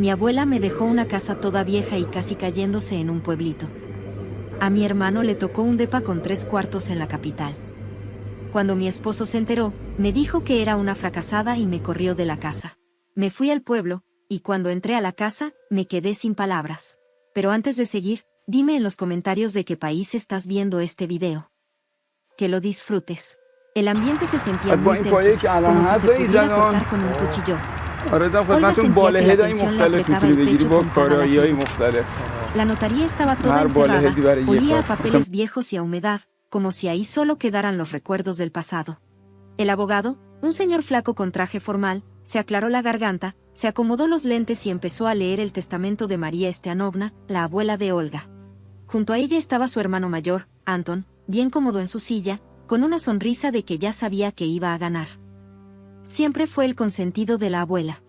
Mi abuela me dejó una casa toda vieja y casi cayéndose en un pueblito. A mi hermano le tocó un depa con 3 cuartos en la capital. Cuando mi esposo se enteró, me dijo que era una fracasada y me corrió de la casa. Me fui al pueblo, y cuando entré a la casa, me quedé sin palabras. Pero antes de seguir, dime en los comentarios de qué país estás viendo este video. Que lo disfrutes. El ambiente se sentía muy tenso, como si se pudiera cortar con un cuchillo. Olga sentía que la tensión le apretaba el pecho con cada latido. La notaría estaba toda encerrada, olía a papeles viejos y a humedad, como si ahí solo quedaran los recuerdos del pasado. El abogado, un señor flaco con traje formal, se aclaró la garganta, se acomodó los lentes y empezó a leer el testamento de María Steanovna, la abuela de Olga. Junto a ella estaba su hermano mayor, Anton, bien cómodo en su silla, con una sonrisa de que ya sabía que iba a ganar. Siempre fue el consentido de la abuela.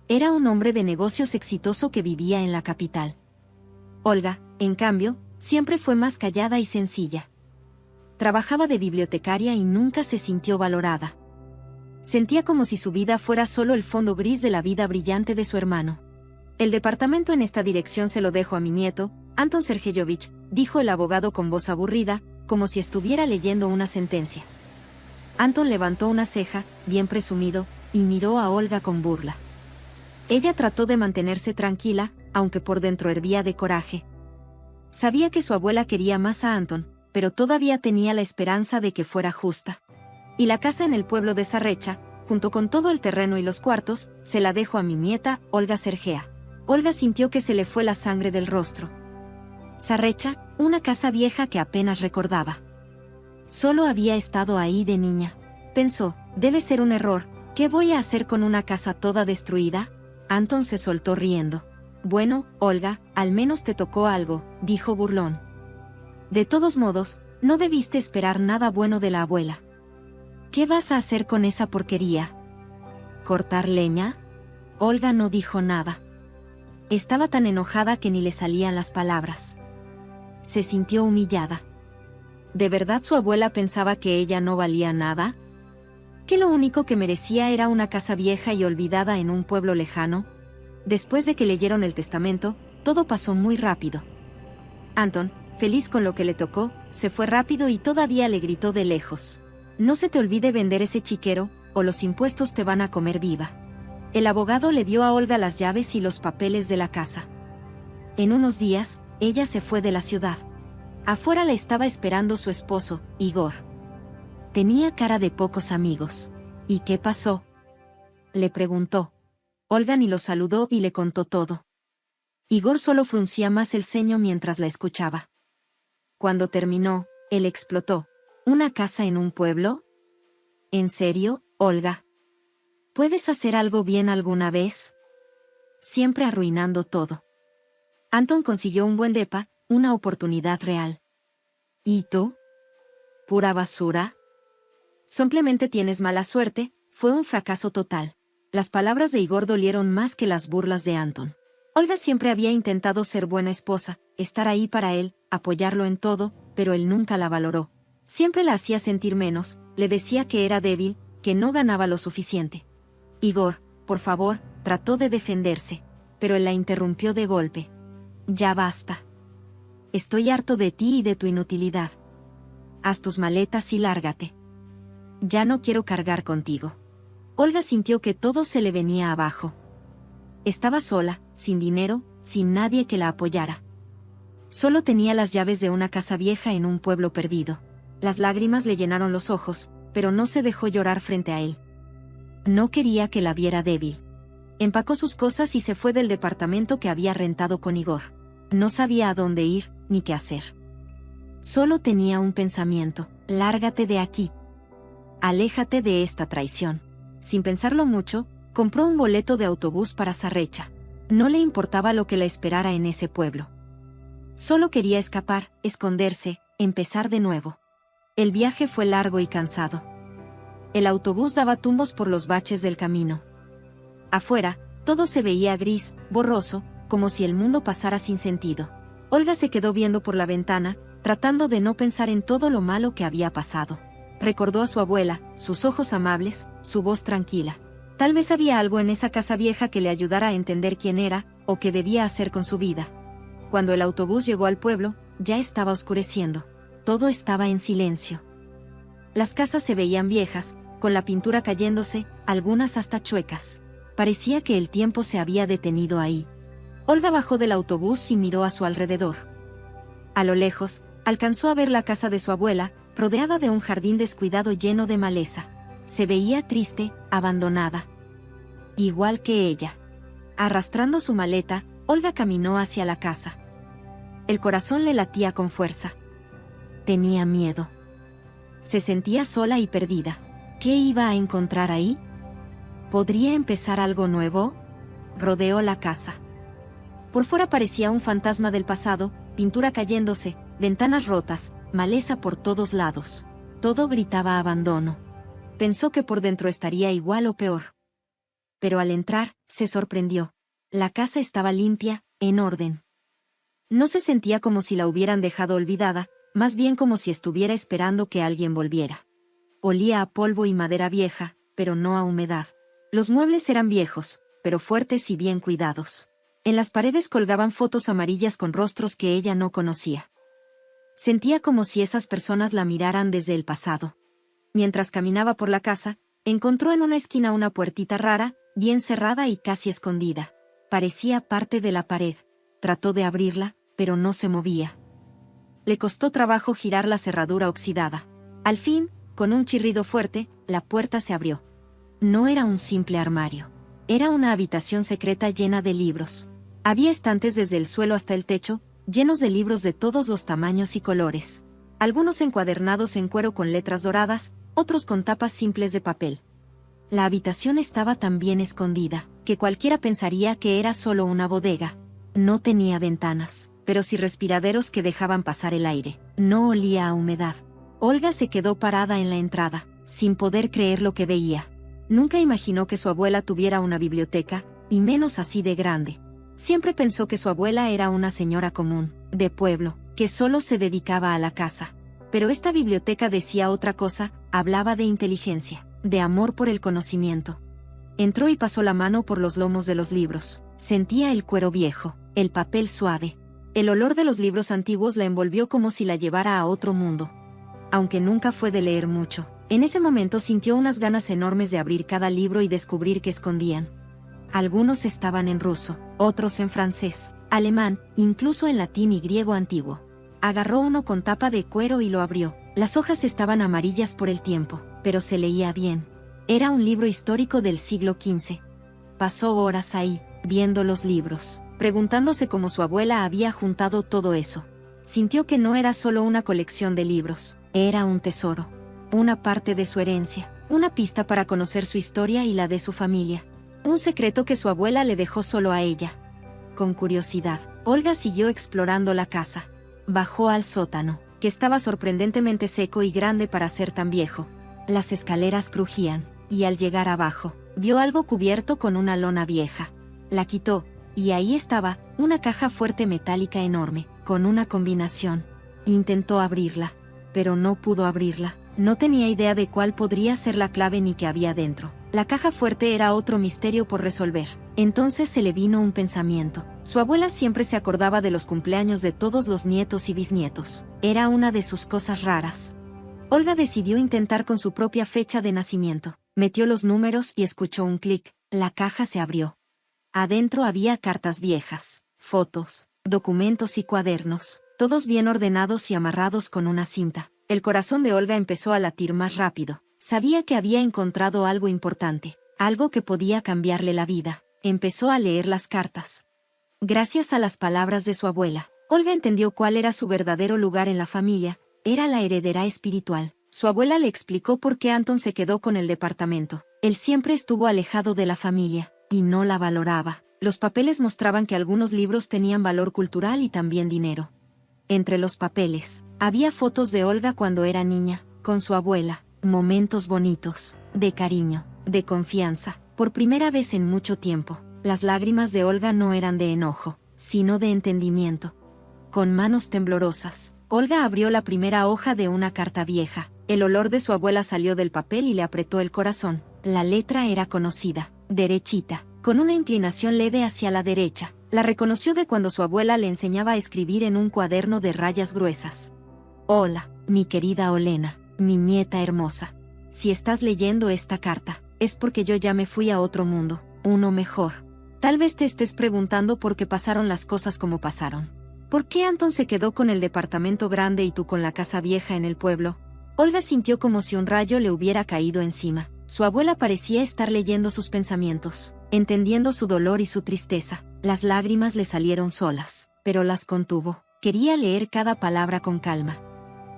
Era un hombre de negocios exitoso que vivía en la capital. Olga, en cambio, siempre fue más callada y sencilla. Trabajaba de bibliotecaria y nunca se sintió valorada. Sentía como si su vida fuera solo el fondo gris de la vida brillante de su hermano. El departamento en esta dirección se lo dejo a mi nieto, Anton Sergeyevich, dijo el abogado con voz aburrida, como si estuviera leyendo una sentencia. Anton levantó una ceja, bien presumido, y miró a Olga con burla. Ella trató de mantenerse tranquila, aunque por dentro hervía de coraje. Sabía que su abuela quería más a Anton, pero todavía tenía la esperanza de que fuera justa. Y la casa en el pueblo de Sarrecha, junto con todo el terreno y los cuartos, se la dejó a mi nieta, Olga Sergea. Olga sintió que se le fue la sangre del rostro. Sarrecha, una casa vieja que apenas recordaba. Solo había estado ahí de niña. Pensó, debe ser un error, ¿qué voy a hacer con una casa toda destruida? Anton se soltó riendo. Bueno, Olga, al menos te tocó algo, dijo burlón. De todos modos, no debiste esperar nada bueno de la abuela. ¿Qué vas a hacer con esa porquería? ¿Cortar leña? Olga no dijo nada. Estaba tan enojada que ni le salían las palabras. Se sintió humillada. ¿De verdad su abuela pensaba que ella no valía nada? ¿Que lo único que merecía era una casa vieja y olvidada en un pueblo lejano? Después de que leyeron el testamento, todo pasó muy rápido. Anton, feliz con lo que le tocó, se fue rápido y todavía le gritó de lejos. No se te olvide vender ese chiquero, o los impuestos te van a comer viva. El abogado le dio a Olga las llaves y los papeles de la casa. En unos días, ella se fue de la ciudad. Afuera la estaba esperando su esposo, Igor. Tenía cara de pocos amigos. ¿Y qué pasó?, le preguntó. Olga ni lo saludó y le contó todo. Igor solo fruncía más el ceño mientras la escuchaba. Cuando terminó, él explotó. ¿Una casa en un pueblo? ¿En serio, Olga? ¿Puedes hacer algo bien alguna vez? Siempre arruinando todo. Anton consiguió un buen depa, una oportunidad real. ¿Y tú? ¿Pura basura? Simplemente tienes mala suerte, fue un fracaso total. Las palabras de Igor dolieron más que las burlas de Anton. Olga siempre había intentado ser buena esposa, estar ahí para él, apoyarlo en todo, pero él nunca la valoró. Siempre la hacía sentir menos, le decía que era débil, que no ganaba lo suficiente. Igor, por favor, trató de defenderse, pero él la interrumpió de golpe. Ya basta. Estoy harto de ti y de tu inutilidad. Haz tus maletas y lárgate. Ya no quiero cargar contigo. Olga sintió que todo se le venía abajo. Estaba sola, sin dinero, sin nadie que la apoyara. Solo tenía las llaves de una casa vieja en un pueblo perdido. Las lágrimas le llenaron los ojos, pero no se dejó llorar frente a él. No quería que la viera débil. Empacó sus cosas y se fue del departamento que había rentado con Igor. No sabía a dónde ir, ni qué hacer. Solo tenía un pensamiento: lárgate de aquí. Aléjate de esta traición. Sin pensarlo mucho, compró un boleto de autobús para Sarrecha. No le importaba lo que la esperara en ese pueblo. Solo quería escapar, esconderse, empezar de nuevo. El viaje fue largo y cansado. El autobús daba tumbos por los baches del camino. Afuera, todo se veía gris, borroso, como si el mundo pasara sin sentido. Olga se quedó viendo por la ventana, tratando de no pensar en todo lo malo que había pasado. Recordó a su abuela, sus ojos amables, su voz tranquila. Tal vez había algo en esa casa vieja que le ayudara a entender quién era, o qué debía hacer con su vida. Cuando el autobús llegó al pueblo, ya estaba oscureciendo. Todo estaba en silencio. Las casas se veían viejas, con la pintura cayéndose, algunas hasta chuecas. Parecía que el tiempo se había detenido ahí. Olga bajó del autobús y miró a su alrededor. A lo lejos, alcanzó a ver la casa de su abuela, rodeada de un jardín descuidado lleno de maleza. Se veía triste, abandonada. Igual que ella. Arrastrando su maleta, Olga caminó hacia la casa. El corazón le latía con fuerza. Tenía miedo. Se sentía sola y perdida. ¿Qué iba a encontrar ahí? ¿Podría empezar algo nuevo? Rodeó la casa. Por fuera parecía un fantasma del pasado, pintura cayéndose, ventanas rotas, maleza por todos lados. Todo gritaba abandono. Pensó que por dentro estaría igual o peor. Pero al entrar, se sorprendió. La casa estaba limpia, en orden. No se sentía como si la hubieran dejado olvidada, más bien como si estuviera esperando que alguien volviera. Olía a polvo y madera vieja, pero no a humedad. Los muebles eran viejos, pero fuertes y bien cuidados. En las paredes colgaban fotos amarillas con rostros que ella no conocía. Sentía como si esas personas la miraran desde el pasado. Mientras caminaba por la casa, encontró en una esquina una puertita rara, bien cerrada y casi escondida. Parecía parte de la pared. Trató de abrirla, pero no se movía. Le costó trabajo girar la cerradura oxidada. Al fin, con un chirrido fuerte, la puerta se abrió. No era un simple armario. Era una habitación secreta llena de libros. Había estantes desde el suelo hasta el techo, llenos de libros de todos los tamaños y colores. Algunos encuadernados en cuero con letras doradas, otros con tapas simples de papel. La habitación estaba tan bien escondida, que cualquiera pensaría que era solo una bodega. No tenía ventanas, pero sí respiraderos que dejaban pasar el aire. No olía a humedad. Olga se quedó parada en la entrada, sin poder creer lo que veía. Nunca imaginó que su abuela tuviera una biblioteca, y menos así de grande. Siempre pensó que su abuela era una señora común, de pueblo, que solo se dedicaba a la casa. Pero esta biblioteca decía otra cosa, hablaba de inteligencia, de amor por el conocimiento. Entró y pasó la mano por los lomos de los libros. Sentía el cuero viejo, el papel suave. El olor de los libros antiguos la envolvió como si la llevara a otro mundo. Aunque nunca fue de leer mucho, en ese momento sintió unas ganas enormes de abrir cada libro y descubrir qué escondían. Algunos estaban en ruso, otros en francés, alemán, incluso en latín y griego antiguo. Agarró uno con tapa de cuero y lo abrió. Las hojas estaban amarillas por el tiempo, pero se leía bien. Era un libro histórico del siglo XV. Pasó horas ahí, viendo los libros, preguntándose cómo su abuela había juntado todo eso. Sintió que no era solo una colección de libros, era un tesoro. Una parte de su herencia, una pista para conocer su historia y la de su familia. Un secreto que su abuela le dejó solo a ella. Con curiosidad, Olga siguió explorando la casa. Bajó al sótano, que estaba sorprendentemente seco y grande para ser tan viejo. Las escaleras crujían, y al llegar abajo, vio algo cubierto con una lona vieja. La quitó, y ahí estaba, una caja fuerte metálica enorme, con una combinación. Intentó abrirla, pero no pudo abrirla. No tenía idea de cuál podría ser la clave ni qué había dentro. La caja fuerte era otro misterio por resolver. Entonces se le vino un pensamiento. Su abuela siempre se acordaba de los cumpleaños de todos los nietos y bisnietos. Era una de sus cosas raras. Olga decidió intentar con su propia fecha de nacimiento. Metió los números y escuchó un clic. La caja se abrió. Adentro había cartas viejas, fotos, documentos y cuadernos, todos bien ordenados y amarrados con una cinta. El corazón de Olga empezó a latir más rápido. Sabía que había encontrado algo importante, algo que podía cambiarle la vida. Empezó a leer las cartas. Gracias a las palabras de su abuela, Olga entendió cuál era su verdadero lugar en la familia. Era la heredera espiritual. Su abuela le explicó por qué Anton se quedó con el departamento. Él siempre estuvo alejado de la familia, y no la valoraba. Los papeles mostraban que algunos libros tenían valor cultural y también dinero. Entre los papeles, había fotos de Olga cuando era niña, con su abuela, momentos bonitos, de cariño, de confianza. Por primera vez en mucho tiempo, las lágrimas de Olga no eran de enojo, sino de entendimiento. Con manos temblorosas, Olga abrió la primera hoja de una carta vieja. El olor de su abuela salió del papel y le apretó el corazón. La letra era conocida, derechita, con una inclinación leve hacia la derecha. La reconoció de cuando su abuela le enseñaba a escribir en un cuaderno de rayas gruesas. Hola, mi querida Olena, mi nieta hermosa. Si estás leyendo esta carta, es porque yo ya me fui a otro mundo, uno mejor. Tal vez te estés preguntando por qué pasaron las cosas como pasaron. ¿Por qué Anton se quedó con el departamento grande y tú con la casa vieja en el pueblo? Olga sintió como si un rayo le hubiera caído encima. Su abuela parecía estar leyendo sus pensamientos, entendiendo su dolor y su tristeza. Las lágrimas le salieron solas, pero las contuvo. Quería leer cada palabra con calma.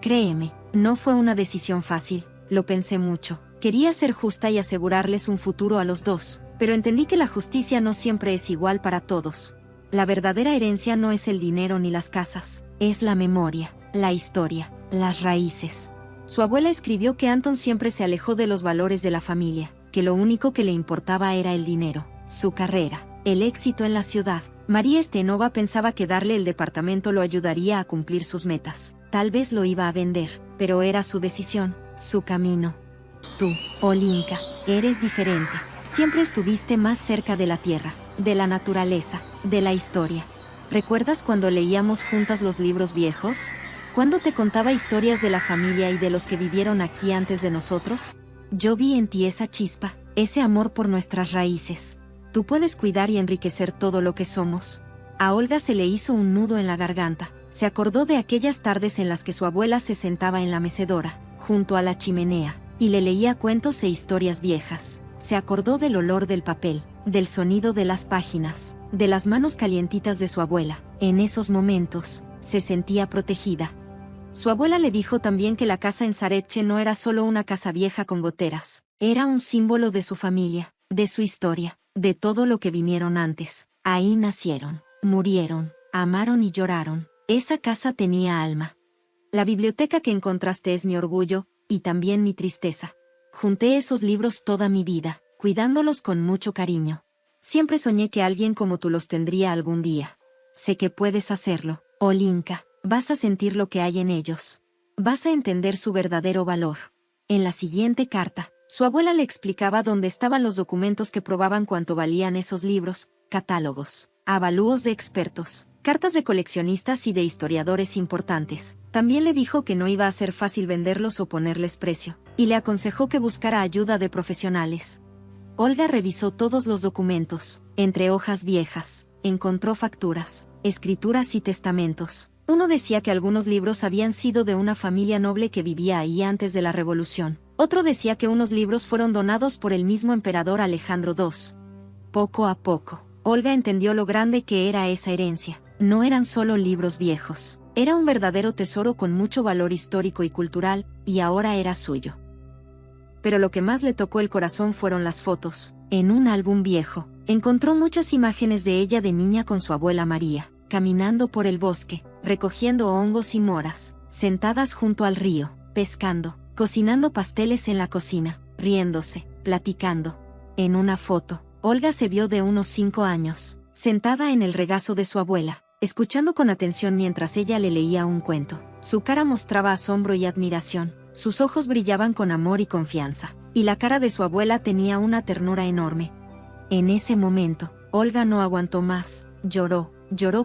Créeme, no fue una decisión fácil, lo pensé mucho. Quería ser justa y asegurarles un futuro a los dos, pero entendí que la justicia no siempre es igual para todos. La verdadera herencia no es el dinero ni las casas, es la memoria, la historia, las raíces. Su abuela escribió que Anton siempre se alejó de los valores de la familia, que lo único que le importaba era el dinero, su carrera, el éxito en la ciudad. María Stenova pensaba que darle el departamento lo ayudaría a cumplir sus metas. Tal vez lo iba a vender, pero era su decisión, su camino. Tú, Olinka, eres diferente. Siempre estuviste más cerca de la tierra, de la naturaleza, de la historia. ¿Recuerdas cuando leíamos juntas los libros viejos? ¿Cuándo te contaba historias de la familia y de los que vivieron aquí antes de nosotros? Yo vi en ti esa chispa, ese amor por nuestras raíces. Tú puedes cuidar y enriquecer todo lo que somos. A Olga se le hizo un nudo en la garganta. Se acordó de aquellas tardes en las que su abuela se sentaba en la mecedora, junto a la chimenea, y le leía cuentos e historias viejas. Se acordó del olor del papel, del sonido de las páginas, de las manos calientitas de su abuela. En esos momentos, se sentía protegida. Su abuela le dijo también que la casa en Saretche no era solo una casa vieja con goteras, era un símbolo de su familia, de su historia, de todo lo que vinieron antes. Ahí nacieron, murieron, amaron y lloraron. Esa casa tenía alma. La biblioteca que encontraste es mi orgullo, y también mi tristeza. Junté esos libros toda mi vida, cuidándolos con mucho cariño. Siempre soñé que alguien como tú los tendría algún día. Sé que puedes hacerlo, Olinka. Vas a sentir lo que hay en ellos. Vas a entender su verdadero valor. En la siguiente carta, su abuela le explicaba dónde estaban los documentos que probaban cuánto valían esos libros, catálogos, avalúos de expertos, cartas de coleccionistas y de historiadores importantes. También le dijo que no iba a ser fácil venderlos o ponerles precio, y le aconsejó que buscara ayuda de profesionales. Olga revisó todos los documentos. Entre hojas viejas, encontró facturas, escrituras y testamentos. Uno decía que algunos libros habían sido de una familia noble que vivía ahí antes de la Revolución. Otro decía que unos libros fueron donados por el mismo emperador Alejandro II. Poco a poco, Olga entendió lo grande que era esa herencia. No eran solo libros viejos. Era un verdadero tesoro con mucho valor histórico y cultural, y ahora era suyo. Pero lo que más le tocó el corazón fueron las fotos. En un álbum viejo, encontró muchas imágenes de ella de niña con su abuela María, caminando por el bosque, recogiendo hongos y moras, sentadas junto al río, pescando, cocinando pasteles en la cocina, riéndose, platicando. En una foto, Olga se vio de unos 5 años, sentada en el regazo de su abuela, escuchando con atención mientras ella le leía un cuento. Su cara mostraba asombro y admiración, sus ojos brillaban con amor y confianza, y la cara de su abuela tenía una ternura enorme. En ese momento, Olga no aguantó más, lloró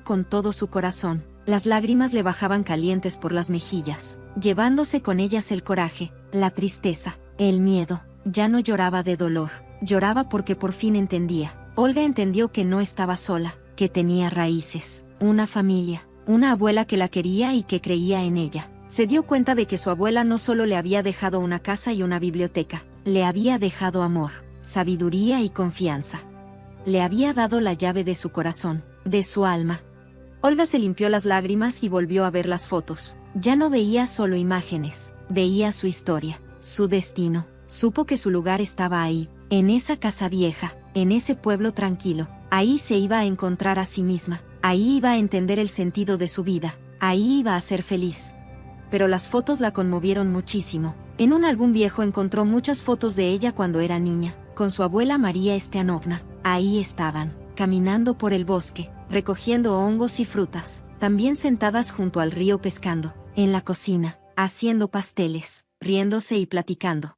con todo su corazón. Las lágrimas le bajaban calientes por las mejillas, llevándose con ellas el coraje, la tristeza, el miedo. Ya no lloraba de dolor, lloraba porque por fin entendía. Olga entendió que no estaba sola, que tenía raíces, una familia, una abuela que la quería y que creía en ella. Se dio cuenta de que su abuela no solo le había dejado una casa y una biblioteca, le había dejado amor, sabiduría y confianza. Le había dado la llave de su corazón, de su alma. Olga se limpió las lágrimas y volvió a ver las fotos. Ya no veía solo imágenes, veía su historia, su destino. Supo que su lugar estaba ahí, en esa casa vieja, en ese pueblo tranquilo. Ahí se iba a encontrar a sí misma, ahí iba a entender el sentido de su vida, ahí iba a ser feliz. Pero las fotos la conmovieron muchísimo. En un álbum viejo encontró muchas fotos de ella cuando era niña, con su abuela María Steanovna. Ahí estaban, caminando por el bosque, recogiendo hongos y frutas, también sentadas junto al río pescando, en la cocina, haciendo pasteles, riéndose y platicando.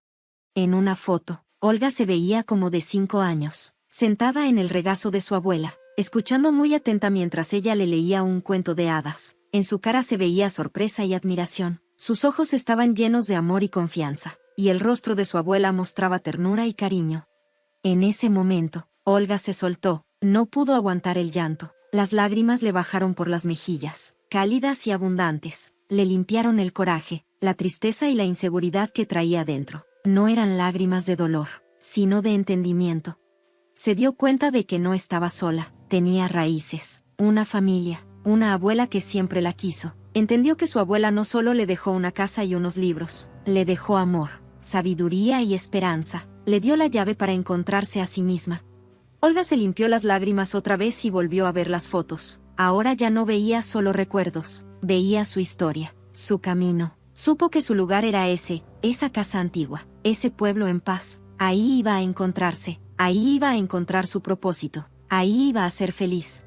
En una foto, Olga se veía como de 5 años, sentada en el regazo de su abuela, escuchando muy atenta mientras ella le leía un cuento de hadas. En su cara se veía sorpresa y admiración. Sus ojos estaban llenos de amor y confianza, y el rostro de su abuela mostraba ternura y cariño. En ese momento, Olga se soltó, no pudo aguantar el llanto. Las lágrimas le bajaron por las mejillas, cálidas y abundantes, le limpiaron el coraje, la tristeza y la inseguridad que traía dentro. No eran lágrimas de dolor, sino de entendimiento. Se dio cuenta de que no estaba sola, tenía raíces, una familia, una abuela que siempre la quiso. Entendió que su abuela no solo le dejó una casa y unos libros, le dejó amor, sabiduría y esperanza, le dio la llave para encontrarse a sí misma. Olga se limpió las lágrimas otra vez y volvió a ver las fotos. Ahora ya no veía solo recuerdos, veía su historia, su camino. Supo que su lugar era esa casa antigua, ese pueblo en paz. Ahí iba a encontrarse, ahí iba a encontrar su propósito, ahí iba a ser feliz.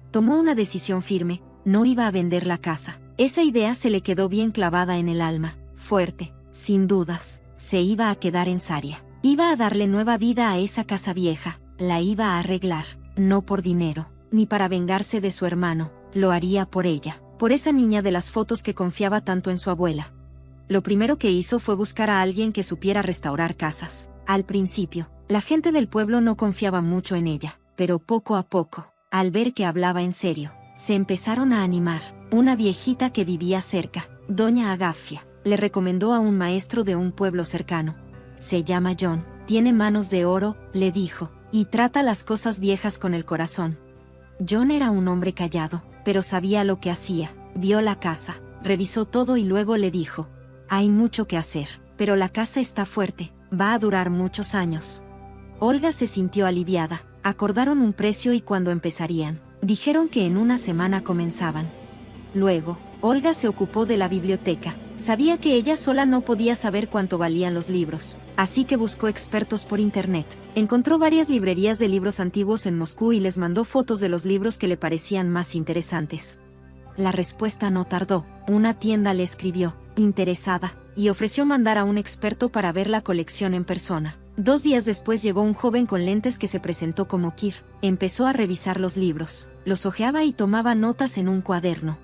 Tomó una decisión firme, no iba a vender la casa. Esa idea se le quedó bien clavada en el alma, fuerte, sin dudas, se iba a quedar en Saria. Iba a darle nueva vida a esa casa vieja, la iba a arreglar, no por dinero, ni para vengarse de su hermano, lo haría por ella, por esa niña de las fotos que confiaba tanto en su abuela. Lo primero que hizo fue buscar a alguien que supiera restaurar casas. Al principio, la gente del pueblo no confiaba mucho en ella, pero poco a poco, al ver que hablaba en serio, se empezaron a animar. Una viejita que vivía cerca, doña Agafia, le recomendó a un maestro de un pueblo cercano. Se llama John, tiene manos de oro, le dijo, y trata las cosas viejas con el corazón. John era un hombre callado, pero sabía lo que hacía. Vio la casa, revisó todo y luego le dijo: hay mucho que hacer, pero la casa está fuerte, va a durar muchos años. Olga se sintió aliviada. Acordaron un precio y cuándo empezarían. Dijeron que en una semana comenzaban. Luego, Olga se ocupó de la biblioteca. Sabía que ella sola no podía saber cuánto valían los libros, así que buscó expertos por internet. Encontró varias librerías de libros antiguos en Moscú y les mandó fotos de los libros que le parecían más interesantes. La respuesta no tardó. Una tienda le escribió, interesada, y ofreció mandar a un experto para ver la colección en persona. 2 días después llegó un joven con lentes que se presentó como Kir. Empezó a revisar los libros, los hojeaba y tomaba notas en un cuaderno.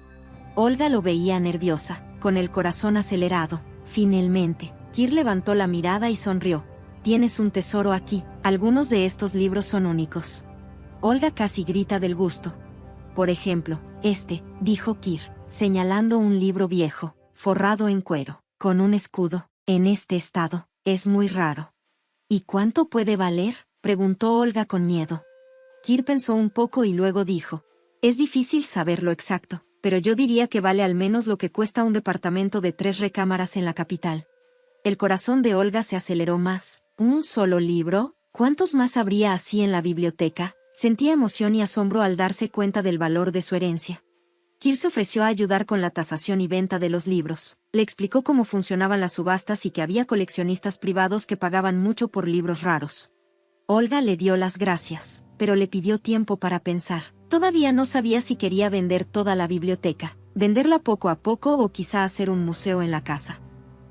Olga lo veía nerviosa, con el corazón acelerado. Finalmente, Kir levantó la mirada y sonrió. Tienes un tesoro aquí, algunos de estos libros son únicos. Olga casi grita del gusto. Por ejemplo, dijo Kir, señalando un libro viejo, forrado en cuero, con un escudo, en este estado, es muy raro. ¿Y cuánto puede valer?, preguntó Olga con miedo. Kir pensó un poco y luego dijo: es difícil saber lo exacto, pero yo diría que vale al menos lo que cuesta un departamento de 3 recámaras en la capital. El corazón de Olga se aceleró más. ¿Un solo libro? ¿Cuántos más habría así en la biblioteca? Sentía emoción y asombro al darse cuenta del valor de su herencia. Kir se ofreció a ayudar con la tasación y venta de los libros. Le explicó cómo funcionaban las subastas y que había coleccionistas privados que pagaban mucho por libros raros. Olga le dio las gracias, pero le pidió tiempo para pensar. Todavía no sabía si quería vender toda la biblioteca, venderla poco a poco o quizá hacer un museo en la casa.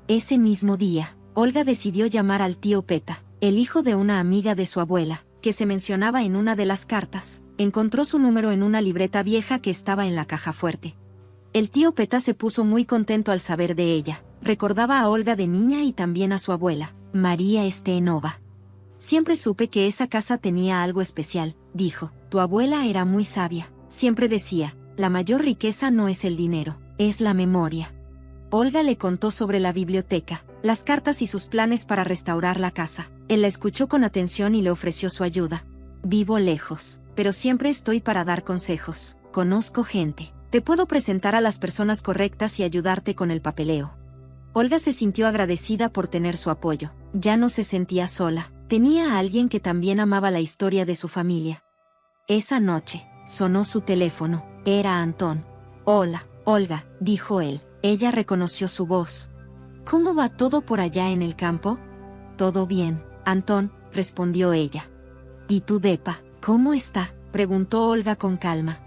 Ese mismo día, Olga decidió llamar al tío Peta, el hijo de una amiga de su abuela, que se mencionaba en una de las cartas. Encontró su número en una libreta vieja que estaba en la caja fuerte. El tío Peta se puso muy contento al saber de ella. Recordaba a Olga de niña y también a su abuela, María Stenova. Siempre supe que esa casa tenía algo especial, dijo. Tu abuela era muy sabia. Siempre decía, la mayor riqueza no es el dinero, es la memoria. Olga le contó sobre la biblioteca, las cartas y sus planes para restaurar la casa. Él la escuchó con atención y le ofreció su ayuda. Vivo lejos, pero siempre estoy para dar consejos. Conozco gente. Te puedo presentar a las personas correctas y ayudarte con el papeleo. Olga se sintió agradecida por tener su apoyo. Ya no se sentía sola. Tenía a alguien que también amaba la historia de su familia. Esa noche, sonó su teléfono. Era Antón. Hola, Olga, dijo él. Ella reconoció su voz. ¿Cómo va todo por allá en el campo? Todo bien, Antón, respondió ella. ¿Y tu depa, cómo está?, preguntó Olga con calma.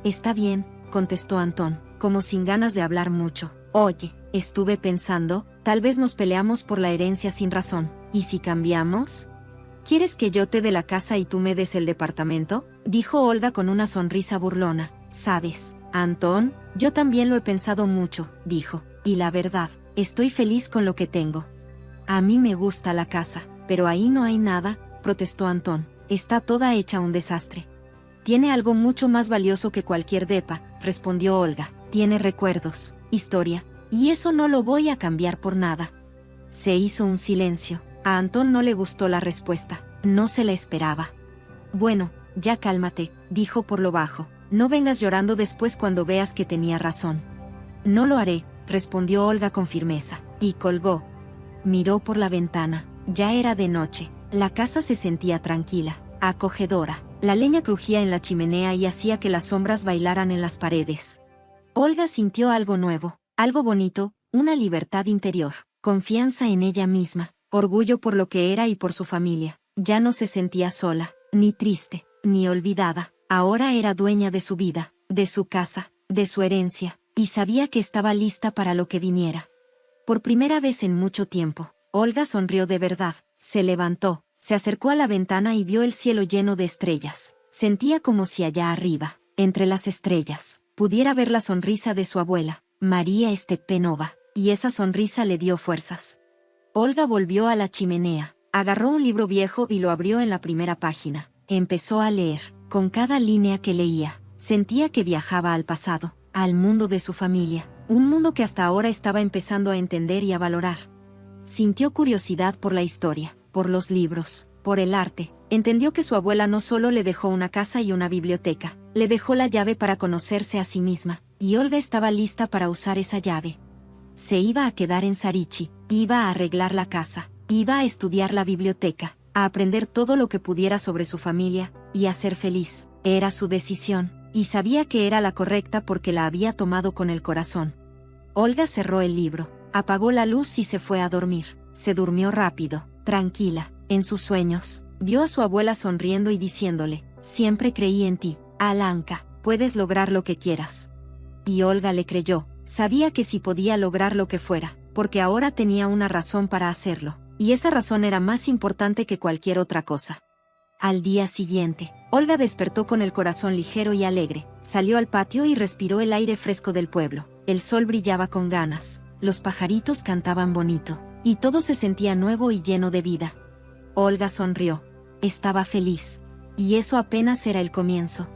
Está bien, contestó Antón, como sin ganas de hablar mucho. Oye, estuve pensando, tal vez nos peleamos por la herencia sin razón. ¿Y si cambiamos? ¿Quieres que yo te dé la casa y tú me des el departamento?, dijo Olga con una sonrisa burlona. ¿Sabes, Antón? Yo también lo he pensado mucho, dijo, y la verdad, estoy feliz con lo que tengo. A mí me gusta la casa, pero ahí no hay nada, protestó Antón. Está toda hecha un desastre. Tiene algo mucho más valioso que cualquier depa, respondió Olga. Tiene recuerdos, historia, y eso no lo voy a cambiar por nada. Se hizo un silencio. A Antón no le gustó la respuesta, no se la esperaba. Bueno, ya cálmate, dijo por lo bajo. No vengas llorando después cuando veas que tenía razón. No lo haré, respondió Olga con firmeza, y colgó. Miró por la ventana, ya era de noche, la casa se sentía tranquila, acogedora, la leña crujía en la chimenea y hacía que las sombras bailaran en las paredes. Olga sintió algo nuevo, algo bonito, una libertad interior, confianza en ella misma, orgullo por lo que era y por su familia. Ya no se sentía sola, ni triste, ni olvidada, ahora era dueña de su vida, de su casa, de su herencia, y sabía que estaba lista para lo que viniera. Por primera vez en mucho tiempo, Olga sonrió de verdad, se levantó, se acercó a la ventana y vio el cielo lleno de estrellas. Sentía como si allá arriba, entre las estrellas, pudiera ver la sonrisa de su abuela, María Stepanova, y esa sonrisa le dio fuerzas. Olga volvió a la chimenea, agarró un libro viejo y lo abrió en la primera página. Empezó a leer. Con cada línea que leía, sentía que viajaba al pasado, al mundo de su familia, un mundo que hasta ahora estaba empezando a entender y a valorar. Sintió curiosidad por la historia, por los libros, por el arte. Entendió que su abuela no solo le dejó una casa y una biblioteca, le dejó la llave para conocerse a sí misma, y Olga estaba lista para usar esa llave. Se iba a quedar en Zarichi, iba a arreglar la casa, iba a estudiar la biblioteca, a aprender todo lo que pudiera sobre su familia, y a ser feliz. Era su decisión, y sabía que era la correcta porque la había tomado con el corazón. Olga cerró el libro, apagó la luz y se fue a dormir. Se durmió rápido, tranquila, en sus sueños. Vio a su abuela sonriendo y diciéndole, siempre creí en ti, Alanka, puedes lograr lo que quieras. Y Olga le creyó, sabía que sí podía lograr lo que fuera, porque ahora tenía una razón para hacerlo, y esa razón era más importante que cualquier otra cosa. Al día siguiente, Olga despertó con el corazón ligero y alegre, salió al patio y respiró el aire fresco del pueblo. El sol brillaba con ganas, los pajaritos cantaban bonito, y todo se sentía nuevo y lleno de vida. Olga sonrió. Estaba feliz. Y eso apenas era el comienzo.